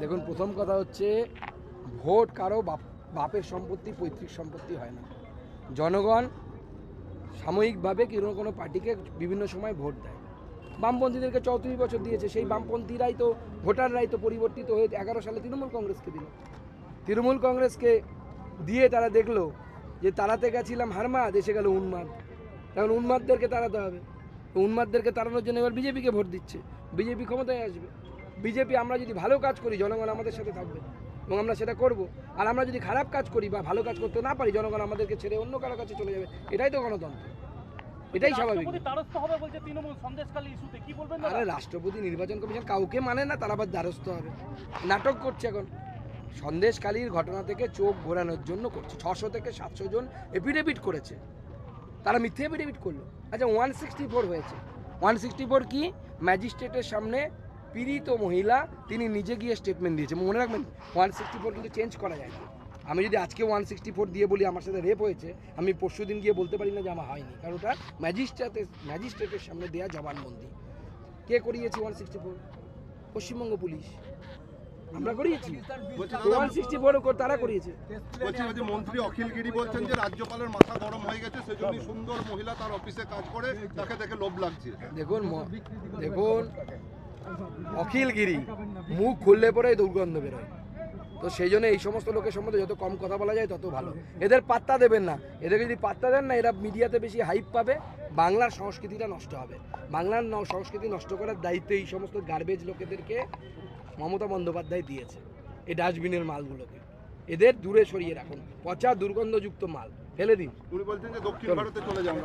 দেখুন, প্রথম কথা হচ্ছে ভোট কারো বাপের সম্পত্তি, পৈতৃক সম্পত্তি হয় না। জনগণ সাময়িকভাবে কোনো পার্টিকে বিভিন্ন সময় ভোট দেয়। বামপন্থীদেরকে 34 বছর দিয়েছে, সেই বামপন্থীরাই তো ভোটাররাই তো পরিবর্তিত হয়ে 11 সালে তৃণমূল কংগ্রেসকে দিল। তৃণমূল কংগ্রেসকে দিয়ে তারা দেখলো যে তাড়াতে গেছিলাম হারমা, দেশে গেল উন্মাদ। তখন উন্মাদদেরকে তাড়াতে হবে। উন্মাদদেরকে তাড়ানোর জন্য এবার বিজেপিকে ভোট দিচ্ছে। বিজেপি ক্ষমতায় আসবে। বিজেপি, আমরা যদি ভালো কাজ করি জনগণ আমাদের সাথে থাকবে এবং আমরা সেটা করব। আর আমরা যদি খারাপ কাজ করি বা ভালো কাজ করতে না পারি, জনগণ আমাদেরকে ছেড়ে অন্য কারো কাছে চলে যাবে। এটাই তো গণতন্ত্র, এটাই স্বাভাবিক। আরে রাষ্ট্রপতি নির্বাচন কমিশন কাউকে মানে না, তারা আবার দ্বারস্থ হবে। নাটক করছে এখন। সন্দেশখালীর ঘটনা থেকে চোখ ঘোরানোর জন্য করছে। 600 থেকে 700 জন এফিডেভিট করেছে, তারা মিথ্যে এফিডেভিট করলো। আচ্ছা, 164 হয়েছে। 164 কি? ম্যাজিস্ট্রেটের সামনে পীড়িত মহিলা তিনি নিজে গিয়ে স্টেটমেন্ট দিয়েছে। মনে রাখবেন, 164 কিন্তু চেঞ্জ করা যায় না। আমি যদি আজকে 164 দিয়ে বলি আমার সাথে রেপ হয়েছে, আমি পরশু দিন গিয়ে বলতে পারি না যে আমার হয়নি, কারণ ওটা ম্যাজিস্ট্রেটের সামনে দেওয়া জবানবন্দি। কে করিয়েছে 164? পশ্চিমবঙ্গ পুলিশ। আমরা করিয়েছি। 164 তারা করিয়েছে। মন্ত্রী অখিল গিরি বলছেন যে রাজ্যপালের মাথা গরম হয়ে গেছে, সেজন্য সুন্দর মহিলা তার অফিসে কাজ করে, তাকে দেখে লোভ লাগছে। দেখুন অখিল গিরি মুখ খুললে পরে দুর্গন্ধ বেরোয়, তো সেই জন্য এই সমস্ত লোকের সম্বন্ধে যত কম কথা বলা যায় তত ভালো। এদের পাত্তা দেবেন না। এদের যদি পাত্তা দেন না, এরা মিডিয়াতে বেশি হাইপ পাবে, বাংলার সংস্কৃতিটা নষ্ট হবে। বাংলার সংস্কৃতি নষ্ট করার দায়িত্ব এই সমস্ত গার্বেজ লোকেদেরকে মমতা বন্দ্যোপাধ্যায় দিয়েছে। এই ডাস্টবিনের মালগুলোকে এদের দূরে সরিয়ে রাখুন। পচা দুর্গন্ধযুক্ত মাল ফেলে দিন। উনি বলছেন যে দক্ষিণ ভারতে চলে যান।